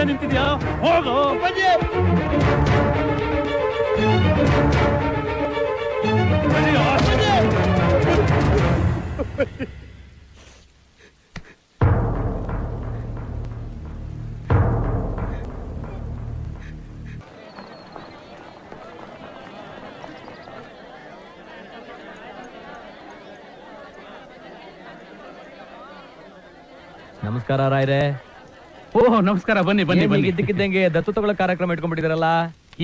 ನಿಂತಿದ್ಯಾ? ಹೋಗು ಅಪ್ಪಾಜಿ. ನಮಸ್ಕಾರ ರಾಯ್ರೆ. ಓಹ್ ನಮಸ್ಕಾರ. ಬನ್ನಿ ಬನ್ನಿ ಬನ್ನಿ. ಇದ್ದಕ್ಕಿದ್ದಂಗೆ ದತ್ತು ತಗೊಳ್ಳೋ ಕಾರ್ಯಕ್ರಮ ಇಟ್ಕೊಂಡ್ಬಿಟ್ಟಿದಾರಲ್ಲ.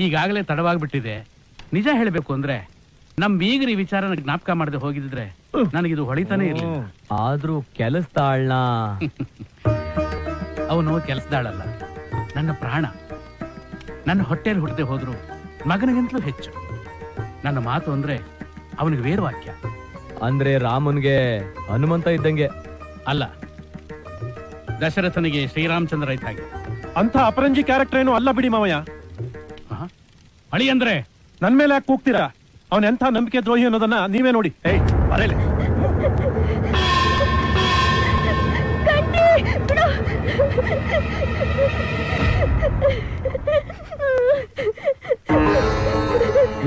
ಈಗಾಗಲೇ ತಡವಾಗ್ಬಿಟ್ಟಿದೆ. ನಿಜ ಹೇಳ್ಬೇಕು ಅಂದ್ರೆ ನಮ್ ಬೀಗರಿ ವಿಚಾರನ ಜ್ಞಾಪಕ ಮಾಡದೆ ಹೋಗಿದ್ರೆ ನನಗಿದು ಹೊಳಿತಾನೆ ಇರಲಿಲ್ಲ. ಆದ್ರೂ ಕೆಲಸದಾಳ್ನ ಅವನು ಕೆಲಸದಾಳಲ್ಲ, ನನ್ನ ಪ್ರಾಣ. ನನ್ನ ಹೊಟ್ಟೆಯಲ್ಲಿ ಹುಟ್ಟದೆ ಹೋದ್ರು ಮಗನಿಗಿಂತಲೂ ಹೆಚ್ಚು. ನನ್ನ ಮಾತು ಅಂದ್ರೆ ಅವನಿಗೆ ವೇರವಾಕ್ಯ. ಅಂದ್ರೆ ರಾಮನ್ಗೆ ಹನುಮಂತ ಇದ್ದಂಗೆ ಅಲ್ಲ, ದಶರಥನಿಗೆ ಶ್ರೀರಾಮಚಂದ್ರ ಇದ್ದ ಹಾಗೆ. ಅಂತ ಅಪರಂಜಿ ಕ್ಯಾರೆಕ್ಟರ್ ಏನು ಅಲ್ಲ ಬಿಡಿ ಮಾವಯ್ಯ. ಅಳಿ ಅಂದ್ರೆ ನನ್ ಮೇಲೆ ಯಾಕೆ ಕೂಗ್ತೀರಾ? ಅವನ್ ಎಂಥ ನಂಬಿಕೆ ದ್ರೋಹಿ ಅನ್ನೋದನ್ನ ನೀವೇ ನೋಡಿ.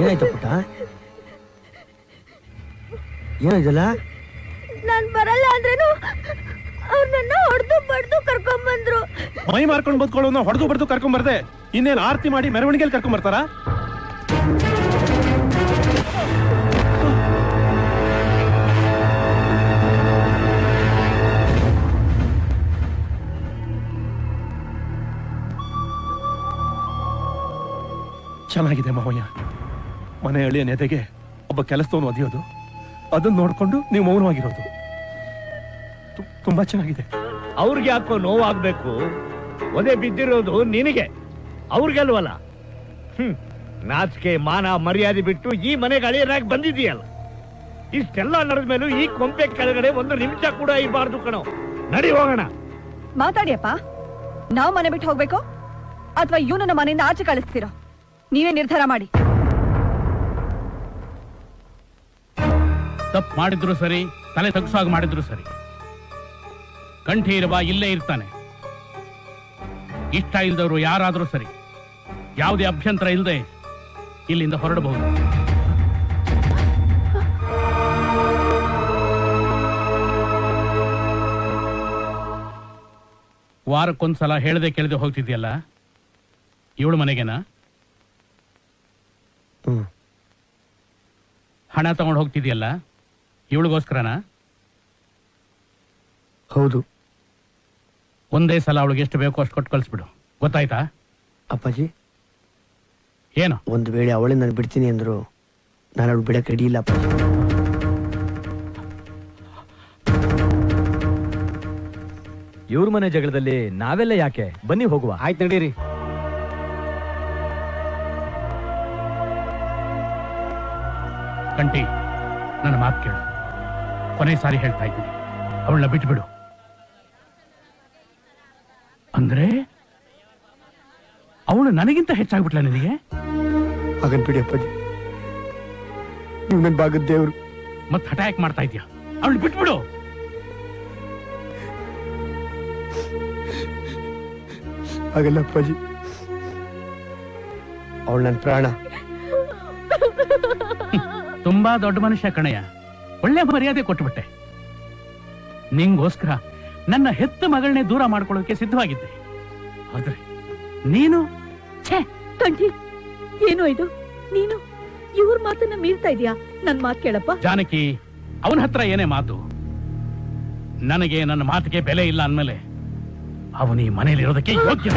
ಏನಾಯ್ತು ಪುಟ್ಟ? ಏನಾಯ್ತಲ್ಲ? ನಾನ್ ಬರಲ್ಲ ಅಂದ್ರೇನು ಅವ್ರು ನನ್ನ ಹೊಡೆದು ಬಡ್ದು ಕರ್ಕೊಂಡ್ ಬಂದ್ರು. ಮೈ ಮಾರ್ಕೊಂಡು ಬದುಕೊಳ್ಳೋನ ಹೊಡೆದು ಬಡ್ದು ಕರ್ಕೊಂಡ್ ಬರ್ದೆ ಇನ್ನೇನ್ ಆರತಿ ಮಾಡಿ ಮೆರವಣಿಗೆಯಲ್ಲಿ ಕರ್ಕೊಂಡ್ ಬರ್ತಾರ? ಚೆನ್ನಾಗಿದೆ ಮಾವಯ್ಯ. ಮನೆ ಹಳ್ಳಿಯ ನೆದೆಗೆ ಒಬ್ಬ ಕೆಲಸದವನು ಒದೆಯೋದು, ಅದನ್ನ ನೋಡ್ಕೊಂಡು ನೀವು ಮೌನವಾಗಿರೋದು ತುಂಬಾ ಚೆನ್ನಾಗಿದೆ. ಅವ್ರಿಗೆ ಯಾಕೋ ನೋವಾಗ್ಬೇಕು? ಒದೆ ಬಿದ್ದಿರೋದು ನಿನಗೆ, ಅವ್ರಿಗಲ್ವಲ್ಲ. ನಾಚಿಕೆ ಮಾನ ಮರ್ಯಾದೆ ಬಿಟ್ಟು ಈ ಮನೆಗೆ ಅಳಿಯರಾಗಿ ಬಂದಿದೀಯಲ್ಲ. ಇಷ್ಟೆಲ್ಲ ನಡೆದ ಮೇಲೂ ಈ ಕೊಂಪೆ ಕೆಳಗಡೆ ಒಂದು ನಿಮಿಷ ಕೂಡ ಇರಬಾರ್ದು ಕಣೋ. ನಡಿ ಹೋಗೋಣ. ಮಾತಾಡಿಯಪ್ಪ. ನಾವು ಮನೆ ಬಿಟ್ಟು ಹೋಗ್ಬೇಕು ಅಥವಾ ಇವನನ್ನ ಮನೆಯಿಂದ ಆಚೆ ಕಳಿಸ್ತೀರೋ? ನೀವೇ ನಿರ್ಧಾರ ಮಾಡಿ. ತಪ್ಪು ಮಾಡಿದ್ರು ಸರಿ, ತಲೆ ತಗ್ಸಾಗ ಮಾಡಿದ್ರು ಸರಿ, ಕಂಠಿ ಇರುವ ಇಲ್ಲೇ ಇರ್ತಾನೆ. ಇಷ್ಟ ಇಲ್ದವರು ಯಾರಾದ್ರೂ ಸರಿ, ಯಾವುದೇ ಅಭ್ಯಂತರ ಇಲ್ಲದೆ ಇಲ್ಲಿಂದ ಹೊರಡಬಹುದು. ವಾರಕ್ಕೊಂದ್ಸಲ ಹೇಳದೆ ಕೇಳದೆ ಹೋಗ್ತಿದ್ಯಲ್ಲ, ಇವಳು ಮನೆಗೆನಾ? ಹಣ ತಗೊಂಡು ಹೋಗ್ತಿದ್ಯಲ್ಲ, ಇವಳಿಗೋಸ್ಕರನಾ? ಹೌದು. ಒಂದೇ ಸಲ ಅವಳಿಗೆ ಎಷ್ಟು ಬೇಕೋ ಅಷ್ಟು ಕೊಟ್ಟು ಕಳಿಸ್ಬಿಡು. ಗೊತ್ತಾಯ್ತಾ? ಅಪ್ಪಾಜಿ, ಏನು ಒಂದು ವೇಳೆ ಅವಳೇ ನಾನು ಬಿಡ್ತೀನಿ ಅಂದ್ರು ನಾನು ಅವಳು ಬಿಡಕ್ಕೆ ರೆಡಿ ಇಲ್ಲ ಅಪ್ಪಾಜಿ. ಇವ್ರ ಮನೆ ಜಗಳದಲ್ಲಿ ನಾವೆಲ್ಲ ಯಾಕೆ? ಬನ್ನಿ ಹೋಗುವ. ಆಯ್ತು ನಡೀರಿ. ಕಂಟಿ, ನನ್ನ ಮಾತು ಕೇಳು. ಕೊನೆ ಸಾರಿ ಹೇಳ್ತಾ ಇದ್ದೀನಿ, ಅವಳನ್ನ ಬಿಟ್ಬಿಡು. ಅಂದ್ರೆ ಅವಳು ನನಗಿಂತ ಹೆಚ್ಚಾಗ್ಬಿಟ್ಲ ನಿನಗೆ? ಹಾಗನ್ ಬಿಡಿ ಅಪ್ಪಾಜಿ, ನೀವು ನನ್ನ ಭಾಗದ ದೇವ್ರು. ಮತ್ತೆ ಹಠ ಯಾಕೆ ಮಾಡ್ತಾ ಇದೀಯ? ಅವಳು ಬಿಟ್ಬಿಡು. ಹಾಗಲ್ಲ ಅಪ್ಪಾಜಿ, ಅವಳು ನನ್ನ ಪ್ರಾಣ. ತುಂಬಾ ದೊಡ್ಡ ಮನುಷ್ಯ ಕಣಯ್ಯ, ಒಳ್ಳೆ ಮರ್ಯಾದೆ ಕೊಟ್ಟುಬಿಟ್ಟೆ. ನಿಂಗೋಸ್ಕರ ನನ್ನ ಹೆತ್ತ ಮಗಳನ್ನೇ ದೂರ ಮಾಡ್ಕೊಳ್ಳೋಕೆ ಸಿದ್ಧವಾಗಿದ್ದೆ. ಆದ್ರೆ ನೀನು ಕಂಠಿ, ಏನು ಇದು? ನೀನು ಇವ್ರ ಮಾತನ್ನ ಮೀರ್ತಾ ಇದೀಯಾ? ನನ್ ಮಾತು ಕೇಳಪ್ಪ. ಜಾನಕಿ, ಅವನ ಹತ್ರ ಏನೇ ಮಾತು, ನನಗೆ ನನ್ನ ಮಾತಿಗೆ ಬೆಲೆ ಇಲ್ಲ ಅಂದ್ಮೇಲೆ ಅವನು ಈ ಮನೇಲಿ ಇರೋದಕ್ಕೆ ಯೋಗ್ಯ.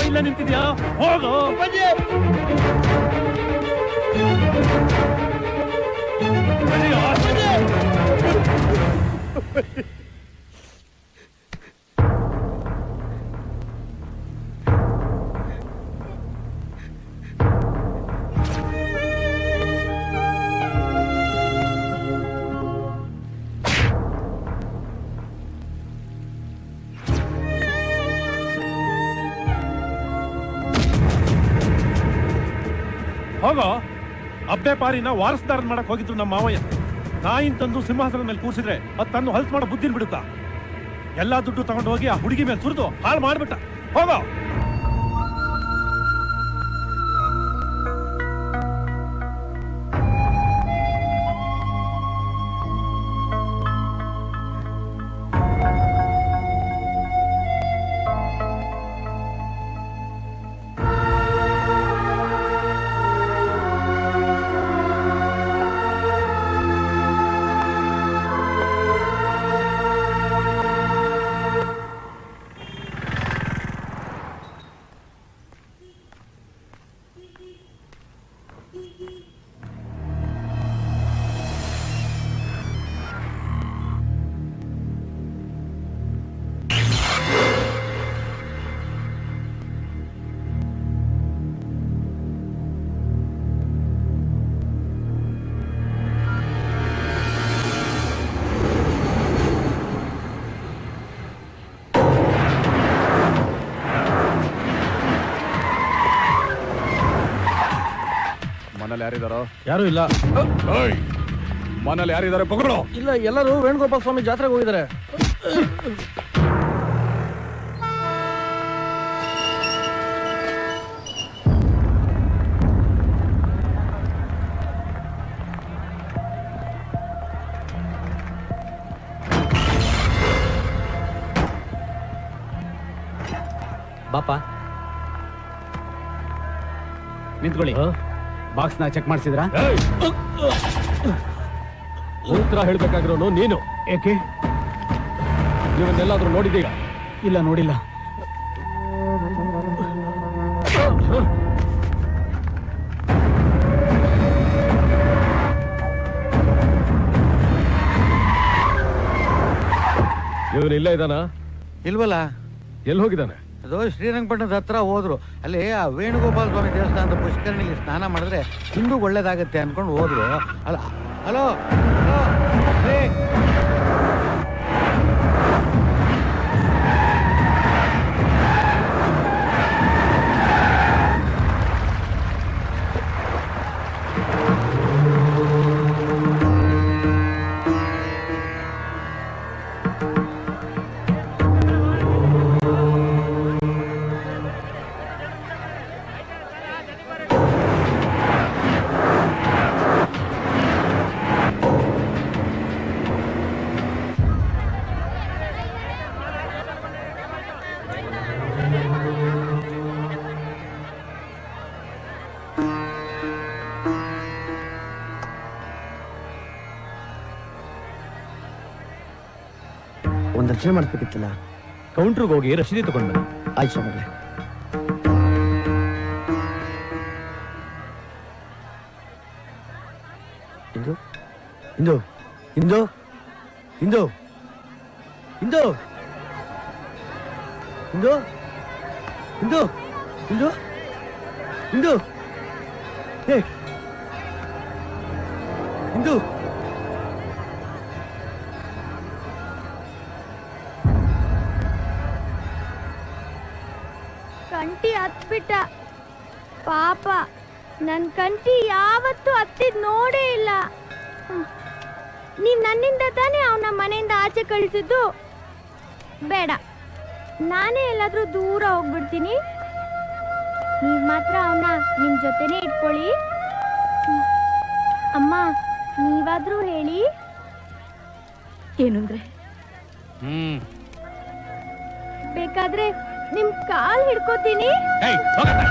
ಇಲ್ಲ ನಿಂತಿದ್ಯಾ? ಹೋಗು ಹೋಗೋ. ಅಬ್ಬೆ ಪಾರಿನ ವಾರಸ್ದಾರನ್ ಮಾಡಕ್ ಹೋಗಿದ್ರು ನಮ್ಮ ಮಾವಯ್ಯ. ನಾಯಿನ್ ತಂದು ಸಿಂಹಾಸನದ ಮೇಲೆ ಕೂರ್ಸಿದ್ರೆ ಅದ್ ತನ್ನ ಹೊಲ್ಸ್ ಮಾಡೋ ಬುದ್ಧಿನ್ ಬಿಡುತ್ತಾ? ಎಲ್ಲಾ ದುಡ್ಡು ತಗೊಂಡು ಹೋಗಿ ಆ ಹುಡುಗಿ ಮೇಲೆ ಸುರಿದು ಹಾಳು ಮಾಡ್ಬಿಟ್ಟ. ಹೋಗೋ. ಮನೇಲಿ ಯಾರಿದಾರೋ? ಯಾರು ಇಲ್ಲ. ಮನೇಲಿ ಯಾರಿದ್ದಾರೆ ಪಗಳು? ಇಲ್ಲ, ಎಲ್ಲರೂ ವೇಣುಗೋಪಾಲ ಸ್ವಾಮಿ ಜಾತ್ರೆಗೆ ಹೋಗಿದ್ದಾರೆ. ಬಾಪ ನಿಂತ್ಕೊಳ್ಳಿ. ಬಾಕ್ಸ್ ನ ಚೆಕ್ ಮಾಡಿಸಿದ್ರಾ? ಉತ್ತರ ಹೇಳ್ಬೇಕಾಗಿರೋನು ನೀನು. ಏಕೆ? ನೀವನ್ನೆಲ್ಲಾದ್ರೂ ನೋಡಿದೀಗ? ಇಲ್ಲ, ನೋಡಿಲ್ಲ. ಇವನು ಇಲ್ಲ ಇದ್ದಾನ? ಇಲ್ವಲ್ಲ. ಎಲ್ಲಿ ಹೋಗಿದ್ದಾನೆ? ಅದು ಶ್ರೀರಂಗಪಟ್ಟಣದ ಹತ್ರ ಹೋದ್ರು. ಅಲ್ಲಿ ಆ ವೇಣುಗೋಪಾಲ ಸ್ವಾಮಿ ದೇವಸ್ಥಾನದ ಪುಷ್ಕರಣಿಲಿ ಸ್ನಾನ ಮಾಡಿದ್ರೆ ಹಿಂದೂ ಒಳ್ಳೇದಾಗತ್ತೆ ಅನ್ಕೊಂಡು ಹೋದ್ರು. ಅಲ್ಲ, ಹಲೋ ಒಂದ್ ರಚನೆ ಮಾಡ್ಬೇಕಿತ್ತಲ್ಲ. ಕೌಂಟ್ರಿಗೆ ಹೋಗಿ ರಶೀದಿ ತಗೊಂಡ್ ಬನ್ನಿ. ಆಯ್ತು ಸ್ವಾಮಿಗಳೇ. ಇಂದು ಇಂದು ಇಂದು ಇಂದು ಇಂದು ಇಂದು ಇಂದು ಇಂದು ಇಂದು ಹೇ ಇಂದು ಕಂಟಿ ಹತ್ಬಿಟ್ಟ ಪಾಪ. ನನ್ ಕಂಟಿ ಯಾವತ್ತೂ ಹತ್ತಿದ್ ನೋಡೇ ಇಲ್ಲ. ನೀನ್ ನನ್ನಿಂದ ತಾನೇ ಅವನ ಮನೆಯಿಂದ ಆಚೆ ಕಳಿಸಿದ್ದು. ಬೇಡ, ನಾನೇ ಎಲ್ಲಾದ್ರೂ ದೂರ ಹೋಗ್ಬಿಡ್ತೀನಿ. ನೀವ್ ಮಾತ್ರ ಅವನ ನಿಮ್ ಜೊತೆನೆ ಇಟ್ಕೊಳ್ಳಿ. ಅಮ್ಮ, ನೀವಾದ್ರೂ ಹೇಳಿ. ಏನಂದ್ರೆ? ಬೇಕಾದ್ರೆ ನಿಮ್ ಕಾಲ್ ಹಿಡ್ಕೋತೀನಿ. ಏಯ್, ಹೋಗತ್ತೆ.